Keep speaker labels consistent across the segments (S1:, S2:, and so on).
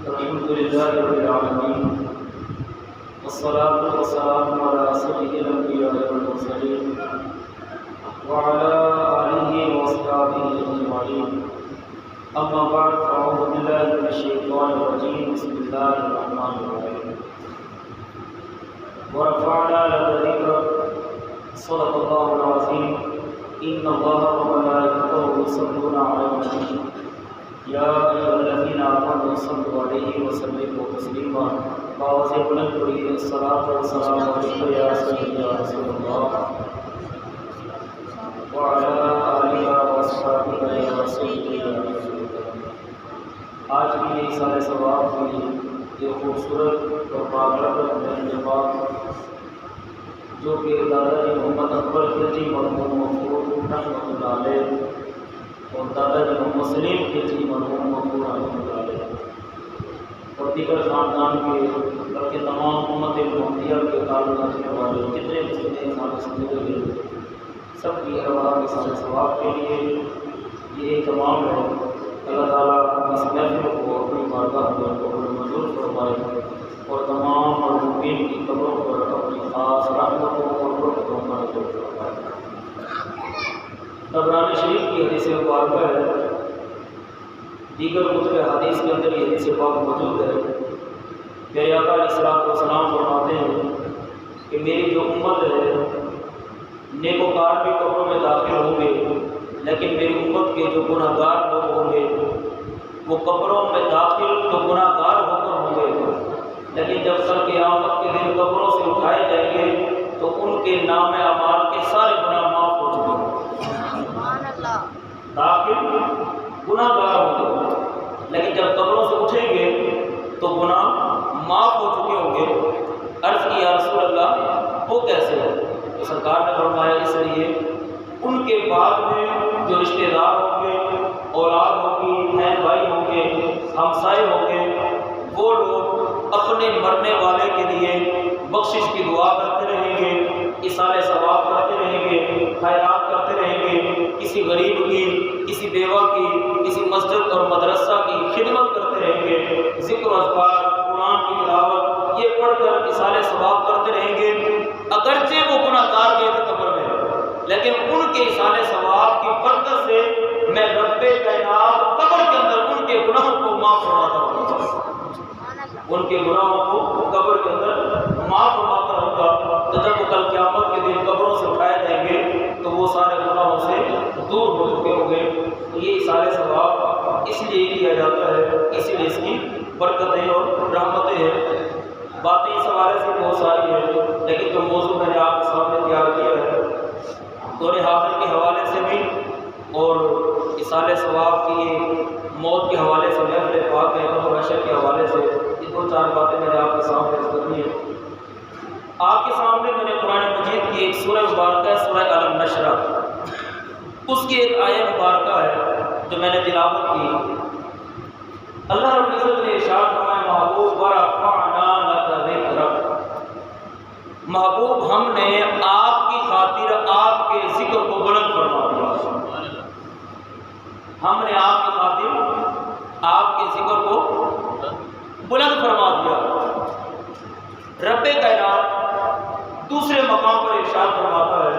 S1: الحمد لله رب العالمين والصلاة والسلام على سيد الأنبياء والمرسلين وعلى آله وأصحابه أجمعين. أما بعد فأعوذ بالله من الشيطان الرجيم. بسم الله الرحمن الرحيم. ورفعنا لك ذكرك صدق الله العظيم. إن الله وملائكته يصلون على النبي يا أيها الذين آمنوا صلوا عليه وسلموا تسليما. باوز بلند پڑھیے الصلاۃ والسلام علیک یا سیدی یا رسول اللہ وعلی آلہ وصحبہ وسلم. آج کی یہ سارے ثواب کی یہ خوبصورت اور باغرت انتخاب جو کہ دادا جی محمد اکبر خلجی مرحوم مغفور رحمۃ اللہ علیہ اور دادا جی محمد سلیم خلجی مرحوم مغفور رحمۃ اللہ علیہ اور دیگر خاندان کے بلکہ تمام امت محمدیہ کے تعلق رکھنے والے جتنے مسلم ہمارے زندگی سب کی ارواح کے سارے ثواب کے لیے یہ ایک تمام ہے. اللہ تعالیٰ اس محفل کو اپنی بارگاہ میں قبول منظور فرمائے اور تمام مرحومین کی قبروں پر اپنی خاص رحمتوں اور برکتوں کا نزول فرمائے. طبرانی شریف کی حدیث مبارکہ ہے. دیگر کتب حدیث کے اندر یہ حدیث پاک موجود ہے. میرے آقا علیہ الصلوۃ والسلام فرماتے ہیں کہ میری جو امت ہے نیکوکار بھی قبروں میں داخل ہوں گے لیکن میری امت کے جو گناہ گار لوگ ہوں گے وہ قبروں میں داخل تو گناہ گار ہو کر ہوں گے لیکن جب کل قیامت کے دن قبروں سے اٹھائے جائیں گے تو ان کے نام اعمال کے سارے گناہ معاف ہو چکے ہیں. داخل گناہ گار ہوں گے لیکن جب قبروں سے اٹھیں گے تو گناہ معاف ہو چکے ہوں گے. عرض کی یا رسول اللہ وہ کیسے ہے؟ تو سرکار نے فرمایا اس لیے ان کے بعد میں جو رشتہ دار ہوں گے اولاد ہوگی بہن بھائی ہوں گے ہمسائے ہوں گے وہ لوگ اپنے مرنے والے کے لیے بخشش کی دعا کرتے رہیں گے ایصال ثواب کرتے رہیں گے خیرات کرتے رہیں گے کسی غریب کی کسی بیوہ کی کسی مسجد اور مدرسہ کی خدمت کرتے رہیں گے ذکر و اذکار قرآن کی تلاوت یہ پڑھ کر ایصال ثواب کرتے رہیں گے. اگرچہ وہ گناہ گار گئے تھے قبر میں لیکن ان کے ایصال ثواب کی برکت سے میں رب کائنات قبر کے اندر ان کے گناہوں کو معاف فرماتا ہوں. ان کے گناہوں کو قبر کے اندر معاف فرماتا رہوں گا. تو جب وہ کل قیامت کے دن قبروں سے اٹھائے جائیں گے تو وہ سارے گناہوں سے دور ہو چکے ہوں گے. تو یہ ایصال ثواب اس لیے کیا جاتا ہے اسی لیے اس کی برکتیں اور رحمتیں ہیں. باتیں اس حوالے سے بہت ساری ہیں لیکن جو موضوع میں نے آپ کے سامنے تیار کیا ہے دور حاضر کے حوالے سے بھی اور ایصال ثواب کی موت کے حوالے سے محفل پاک ہے اور حشر کے حوالے سے یہ دو چار باتیں میں نے آپ کے سامنے کرنی ہیں. آپ کے سامنے میں نے قرآن مجید کی ایک سورہ مبارکہ ہے سورہ النشر اس کی ایک آیت مبارکہ ہے جو میں نے تلاوت کی. اللہ رب العزت نے ارشاد فرمایا محبوب ورفعنا لک ذکرک محبوب ہم نے آپ کی خاطر آپ کے ذکر کو بلند فرما دیا. ہم نے آپ کی خاطر آپ کے ذکر کو بلند فرما دیا. رب کائنات دوسرے مقام پر ارشاد فرماتا ہے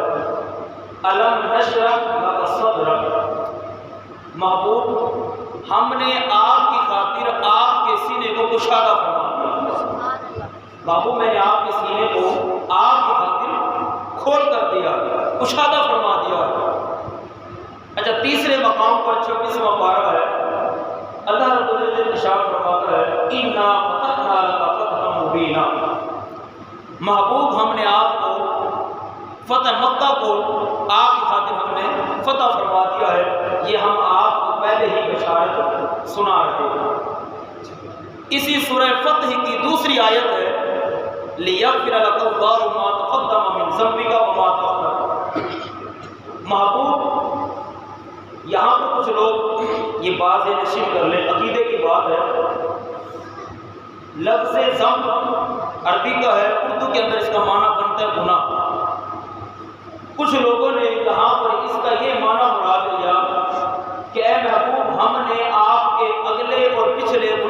S1: الم نشرح لک صدرک محبوب ہم نے آپ کی خاطر آپ کے سینے کو کشادہ فرما دیا. بابو میں نے آپ کے سینے کو آپ کی خاطر کھول کر دیا کشادہ فرما دیا. اچھا تیسرے مقام پر 26واں پارہ ہے. اللہ رب العزت ارشاد فرماتا ہے انا فتحنا لک فتحا مبینا محبوب ہم نے آپ کو فتح مکہ کو آپ کی خاطر ہم نے فتح فرما دیا ہے. یہ ہم آپ کو پہلے ہی بشارت سنا رہے ہیں. اسی سورہ فتح کی دوسری آیت ہے لِيَغْفِرَ لَكَ اللَّهُ مَا تَقَدَّمَ مِن ذَنبِكَ وَمَا تَأَخَّرَ. محبوب یہاں پر کچھ لوگ یہ بات نشین کر لیں عقیدے کی بات ہے. لفظ ذنب عربی کا ہے اردو کے اندر اس کا معنی بنتا ہے گناہ. کچھ لوگوں نے یہاں پر اس کا یہ معنی مراد لیا کہ اے محبوب ہم نے آپ کے اگلے اور پچھلے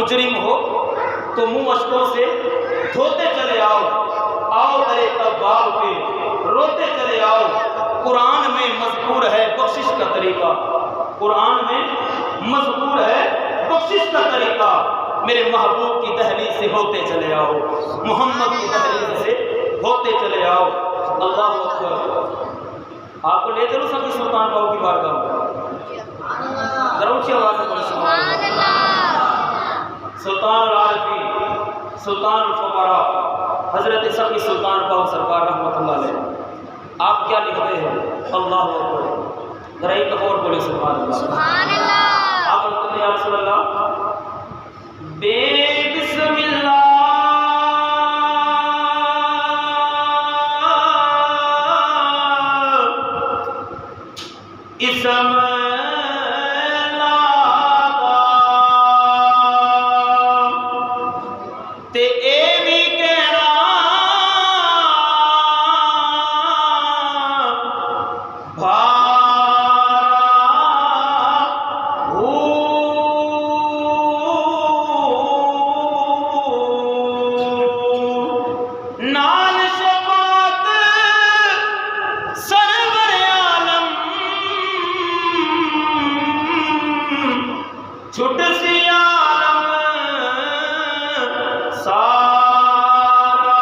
S1: مجرم ہو تو منہ اشکوں سے دھوتے چلے آؤ، آؤ درے تواب پہ روتے چلے آؤ۔ قرآن میں مذکور ہے بخشش کا طریقہ، قرآن میں مذکور ہے بخشش کا طریقہ۔ میرے محبوب کی دہلیز سے ہوتے چلے آؤ، محمد کی دہلیز سے ہوتے چلے آؤ۔ اللہ اکبر۔ آپ کو لے چلو سبھی سلطان باؤ کی بارگاہ میں، ذرا اونچی آواز سے پڑھیں سبحان اللہ۔ سلطان العارفین، سلطان الفقراء، حضرت سخی سلطان باؤ سرکار رحمۃ اللہ علیہ، آپ کیا لکھتے ہیں؟ اللہ اکبر۔ ذرا ایک اور بولے سبحان اللہ۔ سبحان اللہ۔ آپ کہتے ہیں یا رسول اللہ بے بسم اللہ اسم لاگا تے اے بھی کہنا چھٹ سی عالم سارا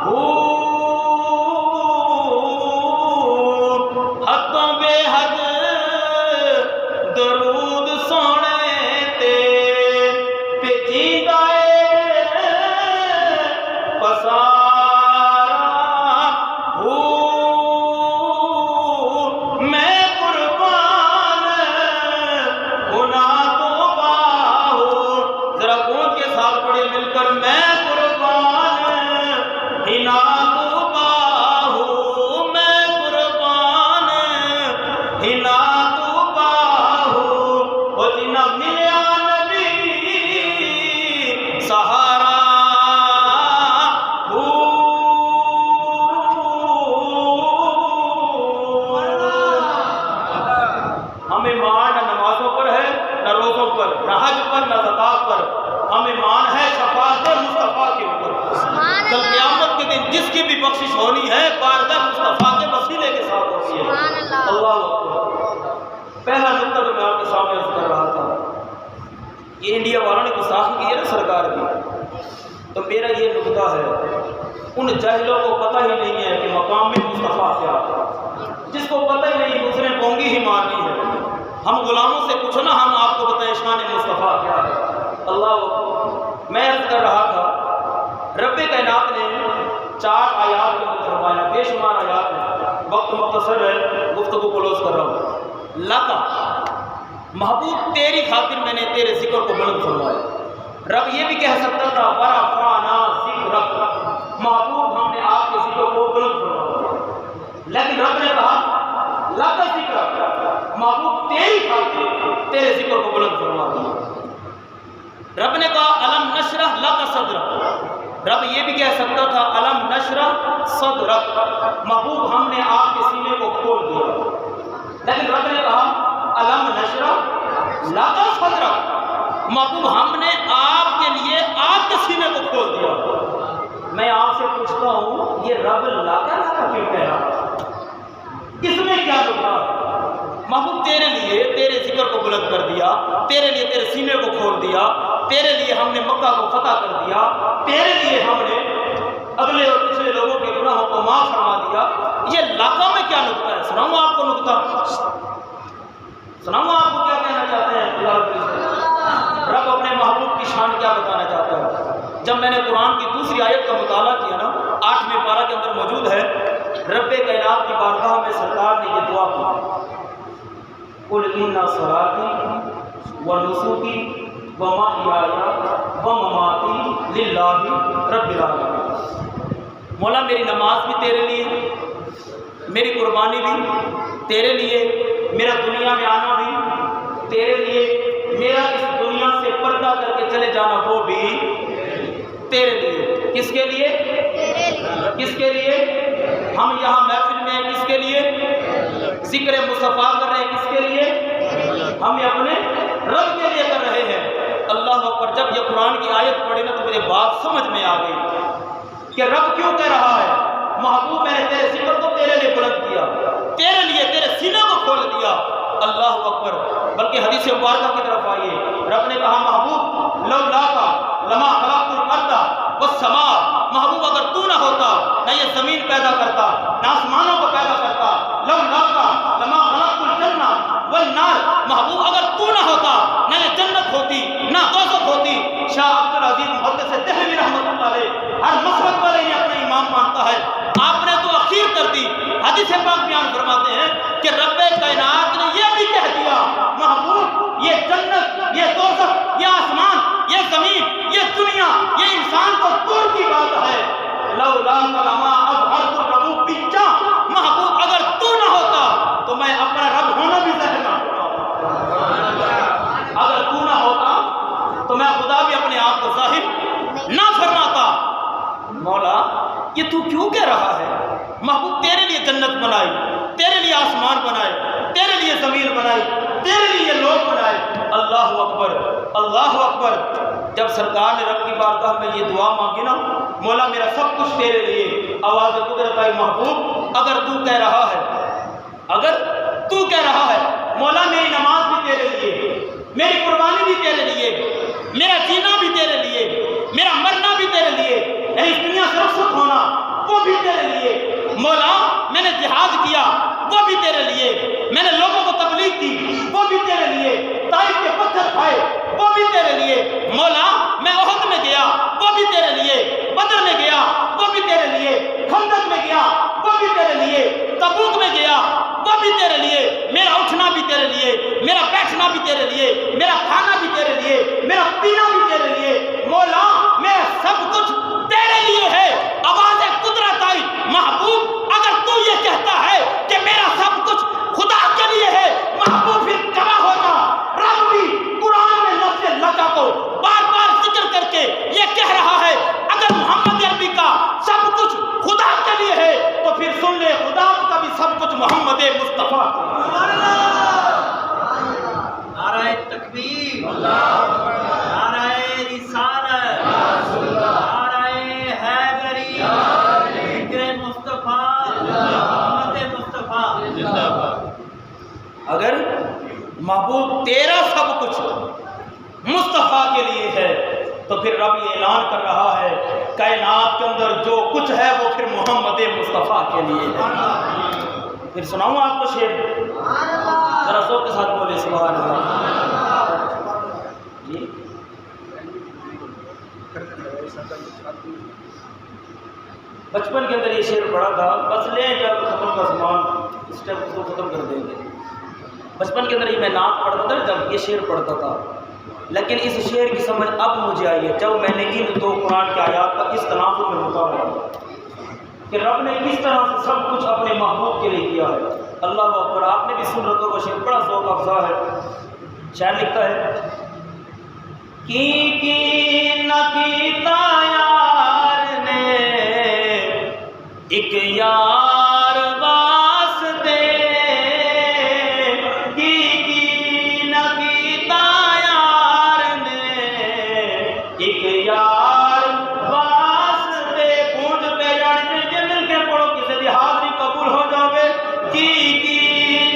S1: ہو حدوں بے حد درود سونے تے پیچیدہ پسارا ہو میں مل کر میں قربان ہنا تو باہو، میں قربان ہنا تو باہو، وہ جنا ملیا نبی سہارا ہو۔ ہمیں مان نہ نمازوں پر ہے، نہ روزوں پر، نہ حج پر، نہ زکات پر، ہمیں مان ہے شفاعت مصطفیٰ کے اوپر۔ کل قیامت کے دن جس کی بھی بخشش ہونی ہے بارگاہ مصطفیٰ کے وسیلے کے ساتھ ہوتی ہے۔ اللہ اکبر۔ پہلا نقطہ جو میں آپ کے سامنے عرض کر رہا تھا، یہ انڈیا والوں نے گستاخی کی ہے نا سرکار کی، تو میرا یہ نقطہ ہے ان جاہلوں کو پتہ ہی نہیں ہے کہ مقام مصطفیٰ کیا ہے، جس کو پتہ ہی نہیں دوسرے بونگی ہی مارنی ہے۔ ہم غلاموں سے پوچھو نا، ہم آپ کو بتائیں شان مصطفیٰ کیا ہے۔ اللہ اکبر۔ میں عرض کر رہا تھا رب کائنات نے 4 آیات میں فرمایا، بے شمار آیات میں، وقت مختصر ہے گفتگو کلوز کر رہا ہوں۔ لکا محبوب تیری خاطر میں نے تیرے ذکر کو بلند فرمایا۔ رب یہ بھی کہہ سکتا تھا ورفعنا ذکرک، محبوب ہم نے آپ کے ذکر کو بلند فرمایا، لیکن رب نے کہا لکا ذکرک، محبوب تیری خاطر تیرے ذکر کو بلند فرما دیا۔ رب نے کہا الم نشرح لک صدرک، رب یہ بھی کہہ سکتا تھا الم نشرح صدرک، محبوب ہم نے آپ کے سینے کو کھول دیا، لیکن رب نے کہا الم نشرح لک صدرک، محبوب ہم نے آپ کے لیے آپ کے سینے کو کھول دیا۔ میں آپ سے پوچھتا ہوں یہ رب لاکا کیوں کہہ رہا؟ اس میں کیا لکھا؟ محبوب تیرے لیے تیرے ذکر کو بلند کر دیا، تیرے لیے تیرے سینے کو کھول دیا، تیرے لیے ہم نے مکہ کو فتح کر دیا، تیرے لیے ہم نے اگلے اور پچھلے لوگوں کے گناہوں کو معاف فرما دیا۔ یہ لاکا میں کیا نکتہ ہے؟ سناؤں آپ کو نکتہ، سناؤں آپ کو کیا کہنا چاہتے ہیں؟ رب اپنے محبوب کی شان کیا بتانا چاہتا ہے؟ جب میں نے قرآن کی دوسری آیت کا مطالعہ کیا نا، 8ویں پارہ کے اندر موجود ہے، رب کائنات کی بارگاہ میں سرکار نے یہ دعا کی، قل ان صلاتی و نسکی و محیایا و مماتی للہ رب العالمین۔ مولا میری نماز بھی تیرے لیے، میری قربانی بھی تیرے لیے، میرا دنیا میں آنا بھی تیرے لیے، میرا اس دنیا سے پردہ کر کے چلے جانا وہ بھی تیرے لیے۔ کس کے لیے؟ کس کے لیے؟ ہم یہاں محفل میں ہیں کس کے لیے؟ ذکر مصطفیٰ کر رہے ہیں کس کے لیے؟ ہم اپنے رب کے لیے کر رہے ہیں۔ اللہ قرآن کی آیت پڑھی نا تو مجھے بات سمجھ میں آ گئی کہ رب کیوں کہہ رہا ہے محبوب میں نے تیرے ذکر کو تیرے لیے بلند کیا، تیرے لیے تیرے سینے کو کھول دیا۔ اللہ اکبر۔ بلکہ حدیث مبارکہ کی طرف آئیے، رب نے کہا محبوب لولاک لما خلقت الارض والسماء، محبوب اگر تو نہ ہوتا نہ یہ زمین پیدا کرتا نہ آسمانوں کو پیدا کرتا، لولاک لما خلقت الجنہ والنار، محبوب اگر تو نہ ہوتا نہ یہ جنت ہوتی نہ دوزخ ہوتی۔ شاہ عبدالعزیز محدث دہلوی رحمۃ اللہ علیہ ہر مسلک والے یہ اپنا امام مانتا ہے، آپ نے تو اخیر کر دی۔ حدیث پاک بیان فرماتے ہیں کہ رب کائنات نے یہ بھی کہہ دیا محبوب یہ جنت، یہ دوزخ، یہ آسمان، یہ زمین، یہ دنیا، یہ انسان کو دور کی بات ہے۔ لولا لما اظہرت ربوبیہ، محبوب اگر تو نہ ہوتا تو میں اپنا رب ہونا بھی ظاہر نہ ہوتا، اگر تو نہ ہوتا تو میں خدا بھی اپنے آپ کو ظاہر نہ فرماتا۔ مولا یہ تو کیوں کہہ رہا ہے؟ محبوب تیرے لیے جنت بنائی، تیرے لیے آسمان بنائے، تیرے لیے زمین بنائی، تیرے لیے لوگ بنائے۔ اللہ اکبر، اللہ اکبر۔ جب سرکار نے رب کی بارگاہ میں یہ دعا مانگی نا، مولا میرا سب کچھ تیرے لیے، آواز قدرت آئی محبوب اگر تو کہہ رہا ہے، اگر تو کہہ رہا ہے مولا میری نماز بھی تیرے لیے، میری قربانی بھی تیرے لیے، میرا جینا بھی تیرے لیے، میرا مرنا بھی تیرے لیے، میری اس دنیا سے رخصت ہونا وہ بھی تیرے لیے، مولا میں نے جہاد کیا وہ بھی تیرے لیے، میں نے لوگوں کو تبلیغ دی وہ بھی تیرے لیے، طائف کے پتھر کھائے وہ بھی تیرے لیے، مولا میں احد میں گیا وہ بھی تیرے لیے، بدر میں گیا وہ بھی تیرے لیے، خندق میں گیا وہ بھی تیرے لیے، تبوک میں گیا وہ بھی تیرے لیے، میرا اٹھنا بھی تیرے لیے، میرا بیٹھنا بھی تیرے لیے، میرا کھانا بھی تیرے لیے، میرا پینا بھی تیرے لیے، مولا میں سب کچھ تیرے لیے ہے۔ آواز قدرت آئی محبوب اگر تو یہ کہتا ہے کہ میرا سب کچھ خدا کے لیے ہے، محبوب پھر کما ہوگا۔ رب بھی قرآن میں لفظ لگا کو بار بار ذکر کر کے یہ کہہ رہا ہے اگر محمد عربی کا سب کچھ خدا کے لیے ہے تو پھر سن لے خدا کا بھی سب کچھ محمد مصطفیٰ۔
S2: نعرہ تکبیر، نعرہ رسالت، نعرہ حیدری، ذکر مصطفیٰ، محمد مصطفیٰ۔
S1: اگر محبوب تیرا سب کچھ مصطفیٰ کے لیے ہے تو پھر رب یہ اعلان کر رہا ہے کائنات کے اندر جو کچھ ہے وہ پھر محمد مصطفیٰ کے لیے ہے۔ پھر سناؤں آپ کو شعر، ذرا ذوق کے ساتھ بولے سبحان اللہ۔ جی بچپن کے اندر یہ شعر پڑھا تھا، بس لیں جب ختم کا زمان اس ٹائم اس کو ختم کر دیں گے۔ بچپن کے اندر یہ میں نعت پڑھتا تھا جب یہ شعر پڑھتا تھا، لیکن اس شعر کی سمجھ اب مجھے آئی ہے جب میں نے ان دو قرآن کی آیات کا اس تناظر میں مطالعہ کہ رب نے کس طرح سے سب کچھ اپنے محبوب کے لیے کیا ہے۔ اللہ اکبر۔ آپ نے بھی سن رکھو کا شعر بڑا ذوق افزا ہے۔ شاعر لکھتا ہے کی نہ کیتا یار نے ایک یار واسطے، کی نہ کیتا یار نے ایک یار واسطے، پونج پہ یار کے مل کے پڑھو کسی دی حاضری قبول ہو جاوے، کی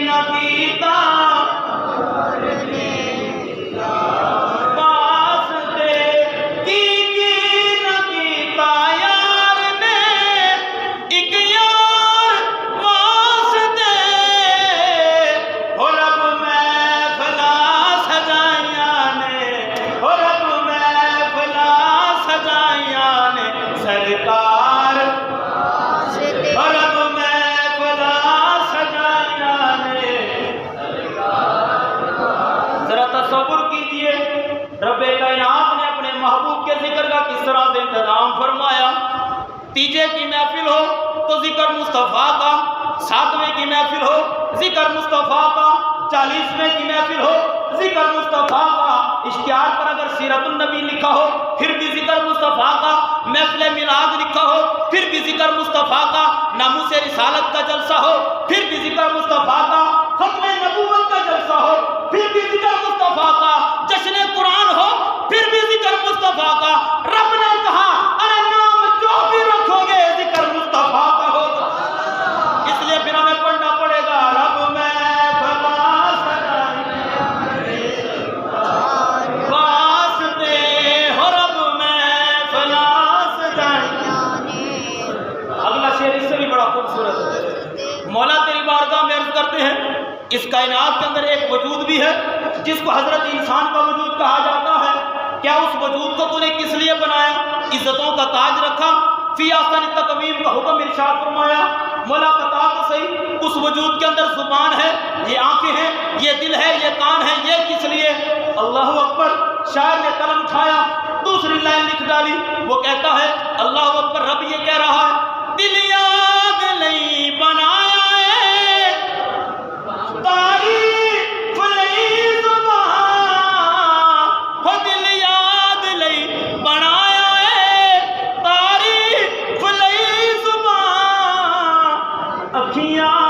S1: نہ کیتا رب کائنات نے اپنے محبوب کے ذکر کا کس طرح سے انتظام فرمایا۔ تیجے کی محفل ہو تو ذکر مصطفیٰ کا، ساتویں کی محفل ہو ذکر مصطفیٰ کا، 40ویں کی محفل ہو ذکر مصطفیٰ کا، اشتہار پر اگر سیرت النبی لکھا ہو پھر بھی ذکر مصطفیٰ کا، محفل میلاد لکھا ہو پھر بھی ذکر مصطفیٰ کا، ناموس رسالت کا جلسہ ہو پھر بھی ذکر مصطفیٰ کا، ختم نبوت کا جلسہ ہو پھر بھی ذکر مصطفیٰ کا، جشن قرآن ہو پھر بھی ذکر مصطفیٰ اس کائنات کے اندر ایک وجود بھی ہے جس کو حضرت انسان کا وجود کہا جاتا ہے. کیا اس وجود کو تو نے کس لیے بنایا؟ عزتوں کا تاج رکھا، فی احسن تقویم کا حکم ارشاد فرمایا. مولا بتا تو صحیح، اس وجود کے اندر زبان ہے، یہ آنکھیں ہیں، یہ دل ہے، یہ کان ہے، یہ کس لیے؟ اللہ اکبر. شاعر نے قلم اٹھایا، دوسری لائن لکھ ڈالی، وہ کہتا ہے اللہ اکبر، رب یہ کہہ رہا ہے دل یاد نہیں بنایا ہے تعریف نہیں زبان، ہو دل یاد نہیں بنایا ہے تعریف نہیں زبان، اکھیاں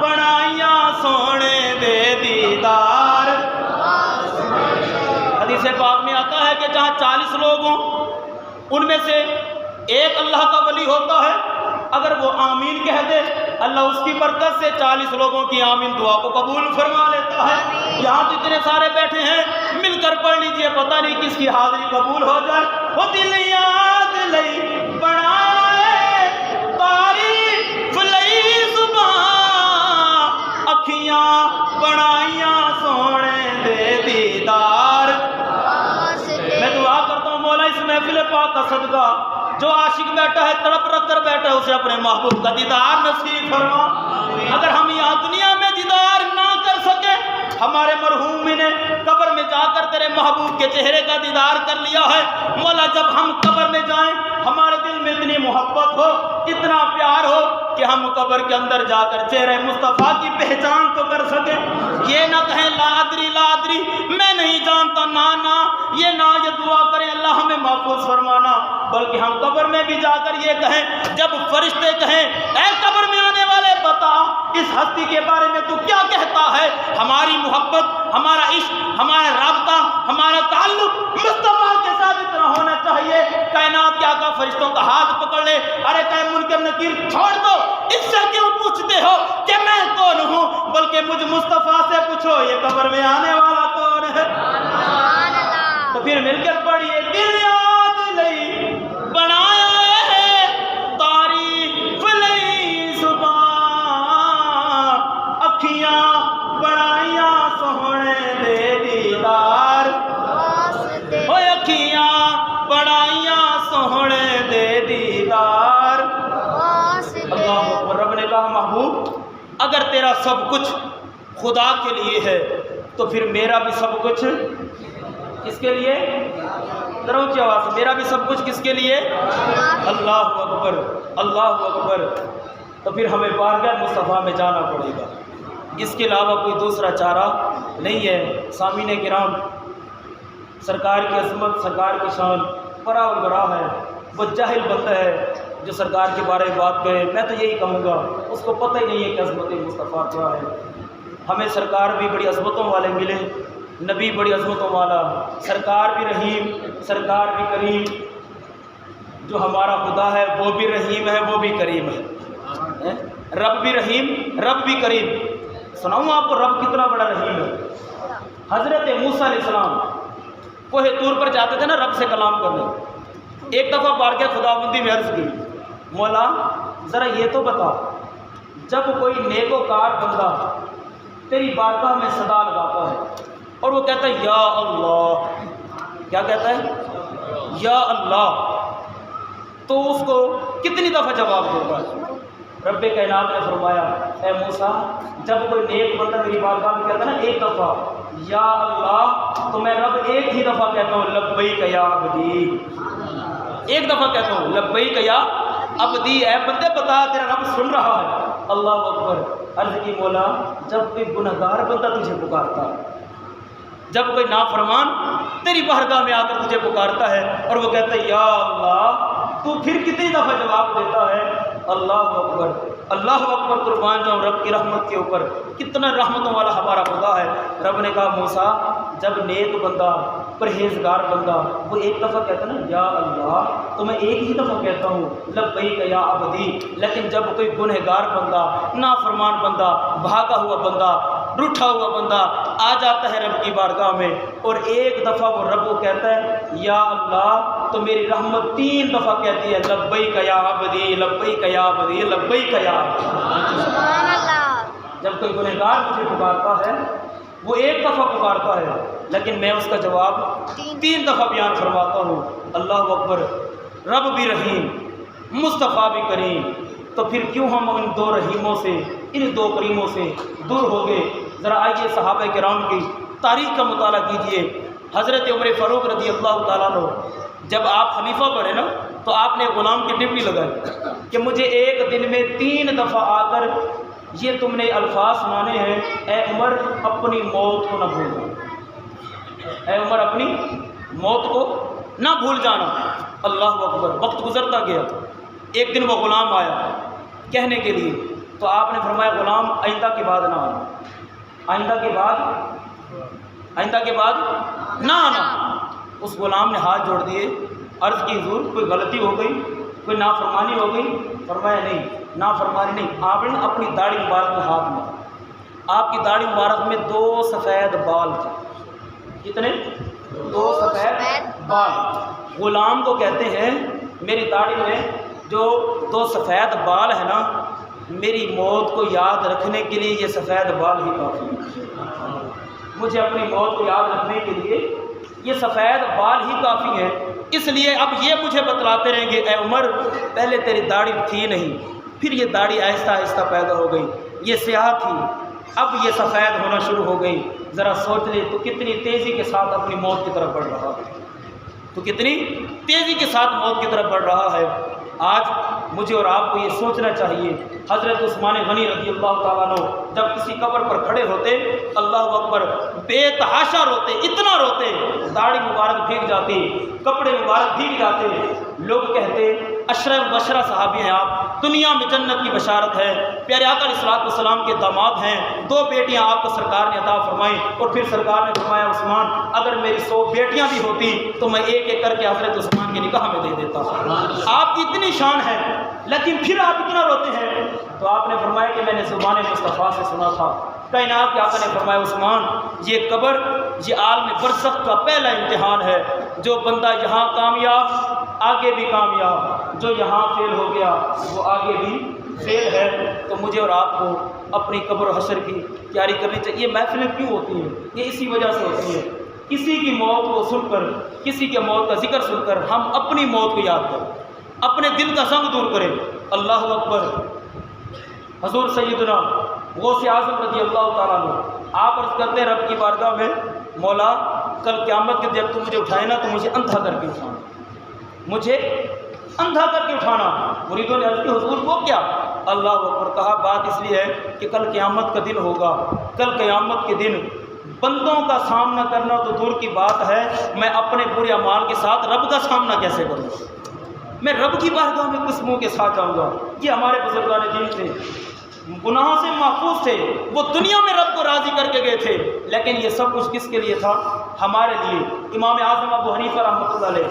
S1: بنائیاں سونے دے دیدار. حدیث پاک میں آتا ہے کہ جہاں 40 لوگ ہوں ان میں سے ایک اللہ کا ولی ہوتا ہے، اگر وہ آمین کہہ دے اللہ اس کی برکت سے 40 لوگوں کی آمین دعا کو قبول فرما لیتا ہے. یہاں تو اتنے سارے بیٹھے ہیں، مل کر پڑھ لیجئے، پتہ نہیں کس کی حاضری قبول ہو جائے. وہ دل یاد لئی بنائے تعریف لئی زبان، اکھیاں بنائیاں سونے دے دیدار. میں دعا کرتا ہوں مولا اس محفل پاک کا صدقہ جو عاشق بیٹھا ہے، تڑپ رکھ کر بیٹھا ہے، اسے اپنے محبوب کا دیدار نصیب فرما. اگر ہم یہاں دنیا میں دیدار نہ کر سکے، ہمارے مرحوم نے قبر میں جا کر تیرے محبوب کے چہرے کا دیدار کر لیا ہے. مولا جب ہم قبر میں جائیں ہمارے دل میں اتنی محبت ہو، اتنا پیار ہو کہ ہم قبر کے اندر جا کر چہرے مصطفیٰ کی پہچان تو کر سکیں. یہ نہ کہیں لا ادری لا ادری، میں نہیں جانتا، نہ یہ دعا کریں اللہ ہمیں محفوظ فرمانا، بلکہ ہم قبر میں بھی جا کر یہ کہیں، جب فرشتے کہیں اے قبر میں آنے والے بتا اس ہستی کے بارے میں تو کیا کہتا ہے، ہماری محبت، ہمارا عشق، ہمارا رابطہ، ہمارا تعلق مصطفیٰ کے ساتھ اتنا ہونا چاہیے. کائنات کے آقا فرشتوں کا ہاتھ پکڑ لے، ارے کہ منکر نکیر چھوڑ دو، اس سے کیوں پوچھتے ہو کہ میں کون ہوں، بلکہ مجھ مصطفیٰ سے پوچھو یہ قبر میں آنے والا کون ہے. تو پھر مل کر پڑھیے دل یاد لئی بنایا ہے تعریف لئی زبان، اکھیاں بنائیاں سونے دے دیدار، اوے اکھیاں بنائیاں سونے دے دیدار. اللہ اکبر. رب نے کہا محبوب اگر تیرا سب کچھ خدا کے لیے ہے تو پھر میرا بھی سب کچھ کس کے لیے؟ ذرا اونچی آواز سے، میرا بھی سب کچھ کس کے لیے؟ اللہ اکبر، اللہ اکبر. تو پھر ہمیں بارگاہ مصطفیٰ میں جانا پڑے گا، اس کے علاوہ کوئی دوسرا چارہ نہیں ہے. سامعین کرام، سرکار کی عظمت، سرکار کی شان بڑا اور بڑا ہے. وہ جاہل بندہ ہے جو سرکار کے بارے میں بات کرے، میں تو یہی کہوں گا اس کو پتہ ہی نہیں ہے کہ عظمت مصطفیٰ کیا ہے. ہمیں سرکار بھی بڑی عظمتوں والے ملے، نبی بڑی عظمتوں والا، سرکار بھی رحیم، سرکار بھی کریم. جو ہمارا خدا ہے وہ بھی رحیم ہے، وہ بھی کریم ہے. رب بھی رحیم، رب بھی کریم. سناؤں آپ کو رب کتنا بڑا رحیم ہے. حضرت موسیٰ علیہ السلام کوہ طور پر جاتے تھے نا رب سے کلام کرنے. ایک دفعہ بارگاہ خداوندی میں عرض کی، مولا ذرا یہ تو بتا، جب کوئی نیک وکار بندہ تیری بارگاہ میں صدا لگاتا ہے اور وہ کہتا ہے یا اللہ، کیا کہتا ہے؟ یا اللہ، تو اس کو کتنی دفعہ جواب دیتا ہے؟ رب کائنات نے فرمایا اے موسیٰ جب کوئی نیک بندہ میری بارگاہ میں کہتا ہے نا ایک دفعہ یا اللہ، تو میں رب ایک ہی دفعہ کہتا ہوں لبیک یا عبدی. ایک دفعہ کہتا ہوں لبیک یا عبدی، اے بندے بتا تیرا رب سن رہا ہے. اللہ اکبر. عرض کی مولا جب کوئی گنہگار بندہ تجھے پکارتا ہے، جب کوئی نافرمان تیری بارگاہ میں آ کر تجھے پکارتا ہے اور وہ کہتا ہے یا اللہ، تو پھر کتنی دفعہ جواب دیتا ہے؟ اللہ اکبر. اللہ اکبر. قربان جاؤں رب کی رحمت کے اوپر، کتنا رحمتوں والا ہمارا خدا ہے. رب نے کہا موسیٰ جب نیک بندہ، پرہیزگار بندہ وہ ایک دفعہ کہتا ہے نا یا اللہ، تو میں ایک ہی دفعہ کہتا ہوں لبیک یا عبدی. لیکن جب کوئی گنہگار بندہ، نافرمان بندہ، بھاگا ہوا بندہ، روٹھا ہوا بندہ آ جاتا ہے رب کی بارگاہ میں اور ایک دفعہ وہ رب کو کہتا ہے یا اللہ، تو میری رحمت 3 دفعہ کہتی ہے لبیک یا عبدی، لبیک یا عبدی، لبیک یا عبدی. جب کوئی گنہگار مجھے پکارتا ہے وہ ایک دفعہ پکارتا ہے لیکن میں اس کا جواب 3 دفعہ بیان فرماتا ہوں۔ اللہ اکبر، رب بھی رحیم، مصطفیٰ بھی کریم، تو پھر کیوں ہم ان 2 رحیموں سے، ان 2 کریموں سے دور ہو گئے؟ ذرا آئیے صحابہ کرام کی تاریخ کا مطالعہ کیجئے۔ حضرت عمر فاروق رضی اللہ تعالیٰ عنہ جب آپ خلیفہ بنے نا تو آپ نے غلام کی ڈپٹی لگائی کہ مجھے ایک دن میں 3 دفعہ آ کر یہ تم نے الفاظ سنانے ہیں، اے عمر اپنی موت کو نہ بھولنا، اے عمر اپنی موت کو نہ بھول جانا۔ اللہ اکبر، وقت گزرتا گیا، ایک دن وہ غلام آیا کہنے کے لیے، تو آپ نے فرمایا غلام آئندہ کے بعد نہ آنا، آئندہ کے بعد نہ آنا۔ اس غلام نے ہاتھ جوڑ دیے، عرض کی حضور کوئی غلطی ہو گئی، کوئی نافرمانی ہو گئی؟ فرمایا نہیں، نافرمانی نہیں۔ آپ نے اپنی داڑھی مبارک میں ہاتھ مارا، آپ کی داڑھی مبارک میں 2 سفید بال تھے۔ کتنے؟ 2 سفید بال۔ غلام کو کہتے ہیں میری داڑھی میں جو 2 سفید بال ہے نا، میری موت کو یاد رکھنے کے لیے یہ سفید بال ہی کافی ہے، مجھے اپنی موت کو یاد رکھنے کے لیے یہ سفید بال ہی کافی ہے۔ اس لیے اب یہ مجھے بتلاتے رہیں گے، اے عمر پہلے تیری داڑھی تھی نہیں، پھر یہ داڑھی آہستہ آہستہ پیدا ہو گئی، یہ سیاہ تھی، اب یہ سفید ہونا شروع ہو گئی۔ ذرا سوچ لے تو کتنی تیزی کے ساتھ اپنی موت کی طرف بڑھ رہا ہے، تو کتنی تیزی کے ساتھ موت کی طرف بڑھ رہا ہے۔ آج مجھے اور آپ کو یہ سوچنا چاہیے، حضرت عثمان غنی رضی اللہ تعالیٰ عنہ جب کسی قبر پر کھڑے ہوتے، اللہ اکبر، بے تحاشا روتے، اتنا روتے، داڑھی مبارک بھیگ جاتی، کپڑے مبارک بھیگ جاتے، لوگ کہتے اشرف مبشرہ صحابی ہیں آپ، دنیا میں جنت کی بشارت ہے، پیارے آقا علیہ الصلوۃ والسلام کے داماد ہیں، 2 بیٹیاں آپ کو سرکار نے عطا فرمائیں، اور پھر سرکار نے فرمایا عثمان اگر میری 100 بیٹیاں بھی ہوتی تو میں ایک ایک کر کے حضرت عثمان کے نکاح میں دے دیتا۔ آپ کی اتنی شان ہے لیکن پھر آپ اتنا روتے ہیں، تو آپ نے فرمایا کہ میں نے زبان مصطفیٰ سے سنا تھا، کائنات کے آقا نے فرمایا عثمان یہ قبر، یہ عالم برزخ کا پہلا امتحان ہے، جو بندہ یہاں کامیاب آگے بھی کامیاب، جو یہاں فیل ہو گیا وہ آگے بھی فیل ہے۔ تو مجھے اور آپ کو اپنی قبر و حشر کی تیاری کرنی چاہیے۔ یہ محفلیں کیوں ہوتی ہیں؟ یہ اسی وجہ سے ہوتی ہیں، کسی کی موت کو سن کر، کسی کے موت کا ذکر سن کر ہم اپنی موت کو یاد کریں، اپنے دل کا زنگ دور کریں۔ اللہ اکبر۔ حضور سیدنا غوث اعظم رضی اللہ تعالیٰ عنہ آپ عرض کرتے ہیں رب کی بارگاہ میں، مولا کل قیامت کے جب تو مجھے اٹھائے نا تو مجھے اندھا کر کے اٹھانا، مجھے اندھا کر کے اٹھانا۔ مریدوں نے عرض کی حضور وہ کیا؟ اللہ اکبر، کہا بات اس لیے ہے کہ کل قیامت کا دن ہوگا، کل قیامت کے دن بندوں کا سامنا کرنا تو دور کی بات ہے، میں اپنے برے اعمال کے ساتھ رب کا سامنا کیسے کروں؟ میں رب کی بارگاہ میں کس منہ کے ساتھ جاؤں گا؟ یہ ہمارے بزرگان دین تھے، گناہوں سے محفوظ تھے، وہ دنیا میں رب کو راضی کر کے گئے تھے، لیکن یہ سب کچھ کس کے لیے تھا؟ ہمارے لیے۔ امام اعظم ابو حنیفہ رحمۃ اللہ علیہ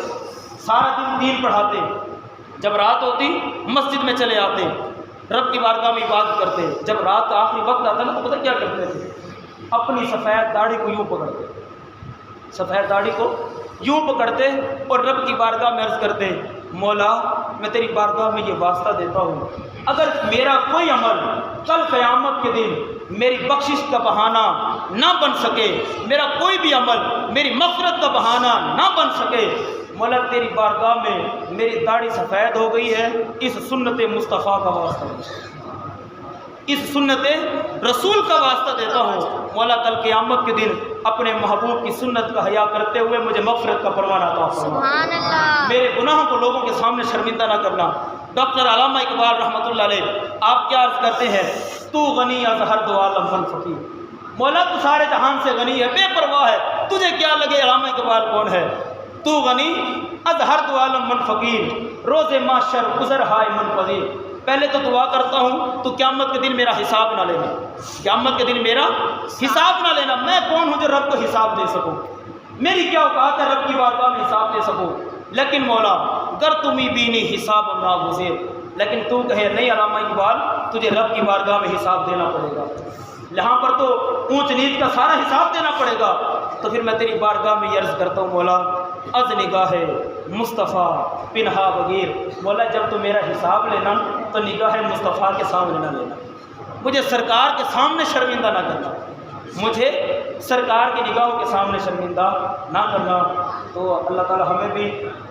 S1: سارا دن دین پڑھاتے، جب رات ہوتی مسجد میں چلے آتے، رب کی بارگاہ میں عبادت کرتے، جب رات کا آخری وقت آتا نا تو پتہ کیا کرتے تھے؟ اپنی سفید داڑھی کو یوں پکڑتے، سفید داڑھی کو یوں پکڑتے اور رب کی بارگاہ میں عرض کرتے، مولا میں تیری بارگاہ میں یہ واسطہ دیتا ہوں، اگر میرا کوئی عمل کل قیامت کے دن میری بخشش کا بہانہ نہ بن سکے، میرا کوئی بھی عمل میری مغفرت کا بہانہ نہ بن سکے، مولا تیری بارگاہ میں میری داڑھی سفید ہو گئی ہے، اس سنت مصطفیٰ کا واسطہ، اس سنت رسول کا واسطہ دیتا ہوں، مولا کل قیامت کے دن اپنے محبوب کی سنت کا حیا کرتے ہوئے مجھے مغفرت کا پروانہ عطا فرما،
S3: سبحان اللہ،
S1: میرے گناہوں کو لوگوں کے سامنے شرمندہ نہ کرنا۔ ڈاکٹر علامہ اقبال رحمۃ اللہ علیہ آپ کیا عرض کرتے ہیں؟ تو غنی از ہر دو عالم من فقیر، مولا تو سارے جہان سے غنی ہے، بے پرواہ ہے، تجھے کیا لگے علامہ اقبال کون ہے؟ تو غنی از ہر دو عالم من فقیر، روز معاشر گزر ہائے من پذیر۔ پہلے تو دعا کرتا ہوں تو قیامت کے دن میرا حساب نہ لینا، قیامت کے دن میرا حساب نہ لینا، میں کون ہوں جو رب کو حساب دے سکوں؟ میری کیا اوقات ہے رب کی بارگاہ میں حساب دے سکوں؟ لیکن مولا گر تمہیں بینی حساب ناگزیر، لیکن تو کہے نہیں علامہ اقبال تجھے رب کی بارگاہ میں حساب دینا پڑے گا، یہاں پر تو اونچ نیچ کا سارا حساب دینا پڑے گا۔ تو پھر میں تیری بارگاہ میں یہ عرض کرتا ہوں، مولا از نگاہ مصطفیٰ پنہا بغیر، مولا جب تو میرا حساب لینا تو نگاہ مصطفیٰ کے سامنے نہ لینا، مجھے سرکار کے سامنے شرمندہ نہ کرنا، مجھے سرکار کی نگاہوں کے سامنے شرمندہ نہ کرنا۔ تو اللہ تعالی ہمیں بھی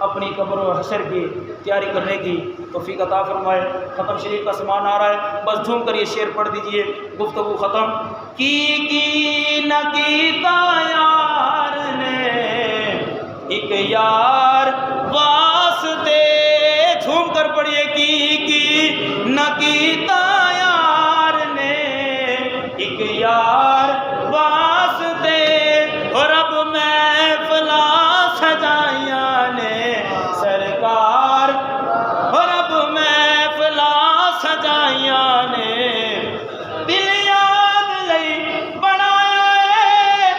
S1: اپنی قبر و حشر کی تیاری کرنے کی توفیق عطا فرمائے۔ ختم شریف کا سامان آ رہا ہے، بس جھوم کر یہ شعر پڑھ دیجئے، گفتگو ختم۔ کی نہ کیتا یار نے ایک یار واسطے، جھوم کر پڑھیے، کی نہ کیتا یار نے ایک یار واسطے، اور اب محفلا سجائیاں نے سرکار، اور اب محفلا سجائیاں نے دل یاد لئی بنایا ہے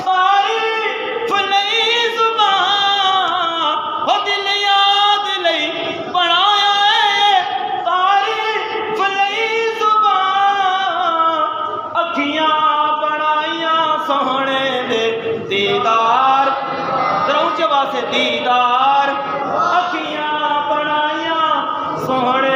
S1: تعریف لئی زبان، وہ دل یاد لئی بنایا ہے تعریف لئی زبان، اکھیاں بنائیاں سونے دے دیدار، ذرا اونچے آواز سے دیدار، اکھیاں بنائیاں سونے